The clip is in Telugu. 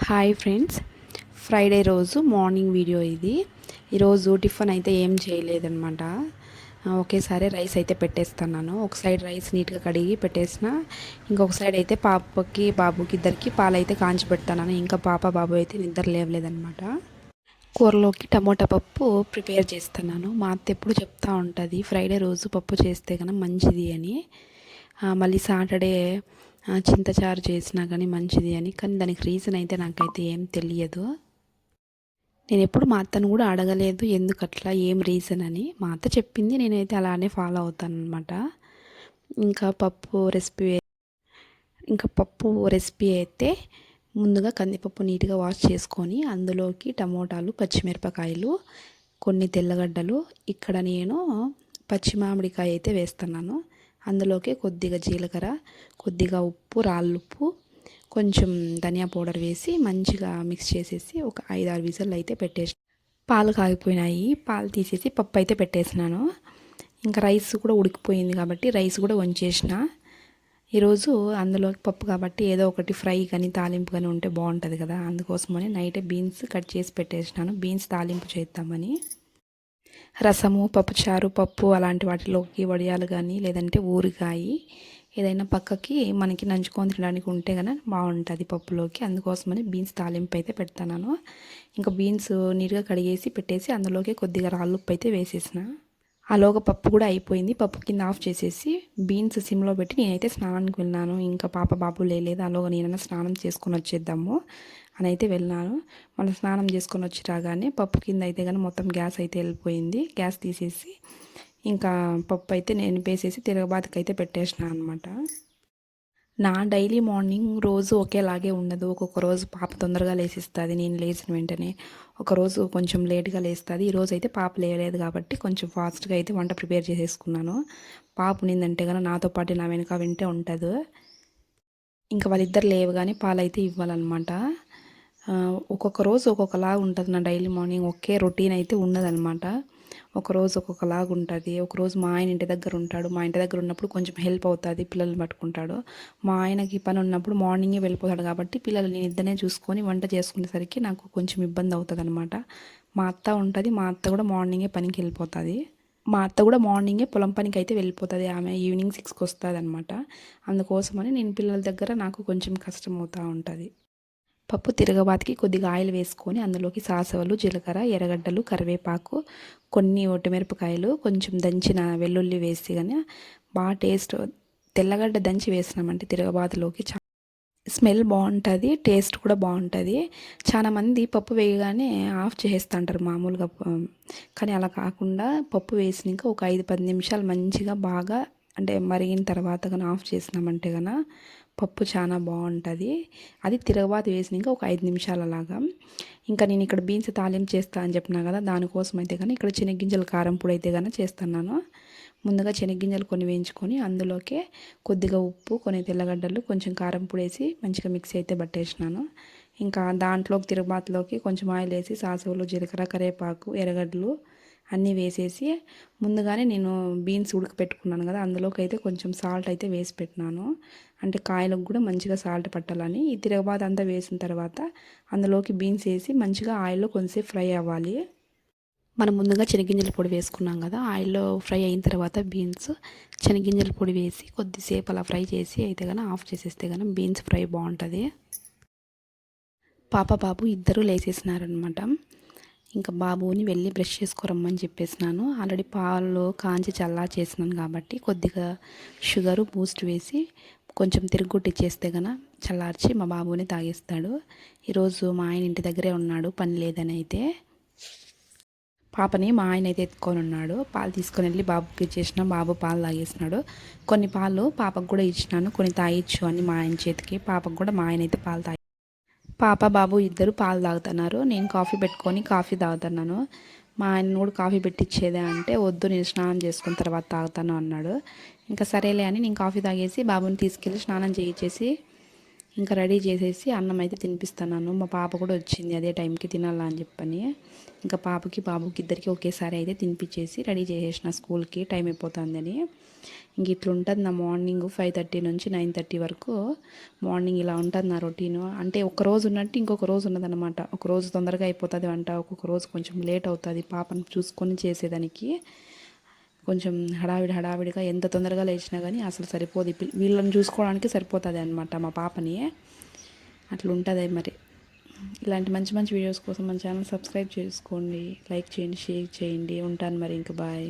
హాయ్ ఫ్రెండ్స్, ఫ్రైడే రోజు మార్నింగ్ వీడియో ఇది. ఈరోజు టిఫిన్ అయితే ఏం చేయలేదన్నమాట. ఒకేసారి రైస్ అయితే పెట్టేస్తున్నాను. ఒక సైడ్ రైస్ నీట్గా కడిగి పెట్టేసిన, ఇంకొక సైడ్ అయితే పాపకి బాబుకి ఇద్దరికి పాలు అయితే కాంచి పెడతాను. ఇంకా పాప బాబు అయితే నిద్ర లేవలేదన్నమాట. కూరలోకి టమోటా పప్పు ప్రిపేర్ చేస్తున్నాను. మా అత్త ఎప్పుడు చెప్తూ ఉంటుంది ఫ్రైడే రోజు పప్పు చేస్తే కన్నా మంచిది అని. మళ్ళీ సాటర్డే చింతచారు చేసినా కానీ మంచిది అని. కానీ దానికి రీజన్ అయితే నాకైతే ఏం తెలియదు. నేను ఎప్పుడు మా అత్తను కూడా అడగలేదు ఎందుకు అట్లా ఏం రీజన్ అని. మా అత్త చెప్పింది, నేనైతే అలానే ఫాలో అవుతాను అనమాట. ఇంకా పప్పు రెసిపీ అయితే ముందుగా కందిపప్పు నీట్గా వాష్ చేసుకొని అందులోకి టమోటాలు, పచ్చిమిరపకాయలు, కొన్ని తెల్లగడ్డలు, ఇక్కడ నేను పచ్చి మామిడికాయ అయితే వేస్తున్నాను. అందులోకి కొద్దిగా జీలకర్ర, కొద్దిగా ఉప్పు, రాళ్ళుప్పు, కొంచెం ధనియా పౌడర్ వేసి మంచిగా మిక్స్ చేసేసి ఒక 5-6 విజిల్లు అయితే పెట్టేసి, పాలు కాగిపోయినాయి, పాలు తీసేసి పప్పు అయితే పెట్టేసినాను. ఇంకా రైస్ కూడా ఉడికిపోయింది కాబట్టి రైస్ కూడా వంచేసిన. ఈరోజు అందులోకి పప్పు కాబట్టి ఏదో ఒకటి ఫ్రై కానీ తాలింపు కానీ ఉంటే బాగుంటుంది కదా, అందుకోసమని నైటే బీన్స్ కట్ చేసి పెట్టేసినాను. బీన్స్ తాలింపు చేద్దామని. రసము, పప్పుచారు, పప్పు అలాంటి వాటిలోకి వడియాలు కానీ లేదంటే ఊరికాయ ఏదైనా పక్కకి మనకి నంచుకొని తినడానికి ఉంటే కనుక బాగుంటుంది పప్పులోకి. అందుకోసమని బీన్స్ తాలింపు అయితే పెడతాను. ఇంకా బీన్స్ నీట్గా కడిగేసి పెట్టేసి అందులోకి కొద్దిగా రాళ్ళుప్పు అయితే వేసేసిన. ఆలోగా పప్పు కూడా అయిపోయింది. పప్పు కింద ఆఫ్ చేసేసి బీన్స్ సిమ్లో పెట్టి నేనైతే స్నానానికి వెళ్ళినాను. ఇంకా పాప బాబు లేదు, ఆలోగా నేనైనా స్నానం చేసుకొని వచ్చేద్దాము అని అయితే వెళ్ళినాను. మనం స్నానం చేసుకొని వచ్చి రాగానే పప్పు కింద అయితే కానీ మొత్తం గ్యాస్ అయితే వెళ్ళిపోయింది. గ్యాస్ తీసేసి ఇంకా పప్పు అయితే నేను వేసేసి తిరగబాతకి అయితే పెట్టేసిన అనమాట. నా డైలీ మార్నింగ్ రోజు ఒకేలాగే ఉండదు. ఒక్కొక్క రోజు పాప తొందరగా లేసిస్తుంది, నేను లేచిన వెంటనే. ఒకరోజు కొంచెం లేట్గా లేస్తుంది. ఈరోజు అయితే పాప లేవలేదు కాబట్టి కొంచెం ఫాస్ట్గా అయితే వంట ప్రిపేర్ చేసేసుకున్నాను. పాప నిందంటే కనుక నాతో పాటు నా వెనుక వింటే ఉంటుంది. ఇంకా వాళ్ళిద్దరు లేవు కానీ పాలైతే ఇవ్వాలన్నమాట. ఒక్కొక్క రోజు ఒక్కొక్కలాగా ఉంటుంది నా డైలీ మార్నింగ్. ఒకే రొటీన్ అయితే ఉండదన్నమాట. ఒకరోజు ఒక్కొక్కలాగా ఉంటుంది. ఒకరోజు మా ఆయన ఇంటి దగ్గర ఉంటాడు. మా ఇంటి దగ్గర ఉన్నప్పుడు కొంచెం హెల్ప్ అవుతుంది, పిల్లల్ని పట్టుకుంటాడు. మా ఆయనకి పని ఉన్నప్పుడు మార్నింగే వెళ్ళిపోతాడు కాబట్టి పిల్లలు నేను ఇద్దరే చూసుకొని వంట చేసుకునేసరికి నాకు కొంచెం ఇబ్బంది అవుతుంది అనమాట. మా అత్త ఉంటుంది, మా అత్త కూడా మార్నింగే పనికి వెళ్ళిపోతుంది. మా అత్త కూడా మార్నింగే పొలం పనికి అయితే వెళ్ళిపోతుంది. ఆమె ఈవినింగ్ 6కి వస్తుంది అనమాట. అందుకోసమని నేను పిల్లల దగ్గర నాకు కొంచెం కష్టం అవుతూ ఉంటుంది. పప్పు తిరగబాతికి కొద్దిగా ఆయిల్ వేసుకొని అందులోకి సాసవలు, జీలకర్ర, ఎర్రగడ్డలు, కరివేపాకు, కొన్ని ఒట్టిమిరపకాయలు, కొంచెం దంచిన వెల్లుల్లి వేసి కానీ బాగా టేస్ట్. తెల్లగడ్డ దంచి వేసినామంటే తిరగబాతులోకి స్మెల్ బాగుంటుంది, టేస్ట్ కూడా బాగుంటుంది. చాలామంది పప్పు వేయగానే ఆఫ్ చేసేస్తుంటారు మామూలుగా. కానీ అలా కాకుండా పప్పు వేసినాక ఒక 5-10 నిమిషాలు మంచిగా బాగా అంటే మరిగిన తర్వాత కానీ ఆఫ్ చేసినామంటే కనుక పప్పు చాలా బాగుంటుంది. అది తిరగబాతు వేసినాక ఒక 5 నిమిషాలు అలాగా. ఇంకా నేను ఇక్కడ బీన్స్ తాలింపు చేస్తా అని చెప్పినా కదా, దానికోసం అయితే కానీ ఇక్కడ శనగ్గింజల కారం పొడి అయితే కానీ చేస్తున్నాను. ముందుగా శనగ్గింజలు కొన్ని వేయించుకొని అందులోకే కొద్దిగా ఉప్పు, కొన్ని తెల్లగడ్డలు, కొంచెం కారం పొడి వేసి మంచిగా మిక్సీ అయితే పట్టేసినాను. ఇంకా దాంట్లోకి తిరగబాతులోకి కొంచెం ఆయిల్ వేసి సాసులు, జీలకర్ర, కరివేపాకు, ఎర్రగడ్డలు అన్నీ వేసేసి ముందుగానే నేను బీన్స్ ఉడకపెట్టుకున్నాను కదా, అందులోకి అయితే కొంచెం సాల్ట్ అయితే వేసి పెట్టినాను. అంటే కాయలకు కూడా మంచిగా సాల్ట్ పట్టాలని. ఈ తిరగబాత అంతా వేసిన తర్వాత అందులోకి బీన్స్ వేసి మంచిగా ఆయిల్లో కొంచెంసేపు ఫ్రై అవ్వాలి. మనం ముందుగా శనగింజల పొడి వేసుకున్నాం కదా, ఆయిల్లో ఫ్రై అయిన తర్వాత బీన్స్, శనగింజల పొడి వేసి కొద్దిసేపు అలా ఫ్రై చేసి అయితే కానీ ఆఫ్ చేసేస్తే కానీ బీన్స్ ఫ్రై బాగుంటుంది. పాప బాబు ఇద్దరూ లేచేసినారనమాట. ఇంకా బాబుని వెళ్ళి బ్రష్ చేసుకోరమ్మని చెప్పేసినాను. ఆల్రెడీ పాలు కాంచి చల్లా చేసినాను కాబట్టి కొద్దిగా షుగరు, బూస్ట్ వేసి కొంచెం తిరగొట్టిచ్చేస్తే కనుక చల్లార్చి మా బాబుని తాగేస్తాడు. ఈరోజు మా ఆయన ఇంటి దగ్గరే ఉన్నాడు, పని లేదని అయితే. పాపని మా ఆయన అయితే ఎత్తుకొని ఉన్నాడు. పాలు తీసుకొని వెళ్ళి బాబుకి ఇచ్చేసిన, బాబు పాలు తాగేసినాడు. కొన్ని పాలు పాపకు కూడా ఇచ్చినాను, కొన్ని తాగిచ్చు అని మా ఆయన చేతికి. పాపకు కూడా మా ఆయన అయితే పాలు పాప బాబు ఇద్దరు పాలు తాగుతున్నారు. నేను కాఫీ పెట్టుకొని కాఫీ తాగుతున్నాను. మా ఆయన కూడా కాఫీ పెట్టించేదే అంటే వద్దు, నేను స్నానం చేసుకున్న తర్వాత తాగుతాను అన్నాడు. ఇంకా సరేలే అని నేను కాఫీ తాగేసి బాబుని తీసుకెళ్ళి స్నానం చేయించేసి ఇంకా రెడీ చేసేసి అన్నం అయితే తినిపిస్తున్నాను. మా పాప కూడా వచ్చింది అదే టైంకి తినాలా అని చెప్పని. ఇంకా పాపకి బాబుకి ఇద్దరికి ఒకేసారి అయితే తినిపించేసి రెడీ చేసేసిన స్కూల్కి టైం అయిపోతుందని. ఇంక ఇట్లా ఉంటుంది నా మార్నింగ్ 5:30 నుంచి 9:30 వరకు మార్నింగ్ ఇలా ఉంటుంది నా రొటీను. అంటే ఒక రోజు ఉన్నట్టు ఇంకొక రోజు ఉన్నదన్నమాట. ఒక రోజు తొందరగా అయిపోతుంది వంట, ఒక్కొక్క రోజు కొంచెం లేట్ అవుతుంది పాపను చూసుకొని చేసేదానికి. కొంచెం హడావిడిగా ఎంత తొందరగా లేచినా కానీ అసలు సరిపోదు. వీళ్ళని చూసుకోవడానికి సరిపోతుంది అనమాట మా పాపని. అట్లా ఉంటుంది మరి. ఇలాంటి మంచి మంచి వీడియోస్ కోసం మన ఛానల్ సబ్స్క్రైబ్ చేసుకోండి, లైక్ చేయండి, షేర్ చేయండి. ఉంటాను మరి, ఇంకా బాయ్.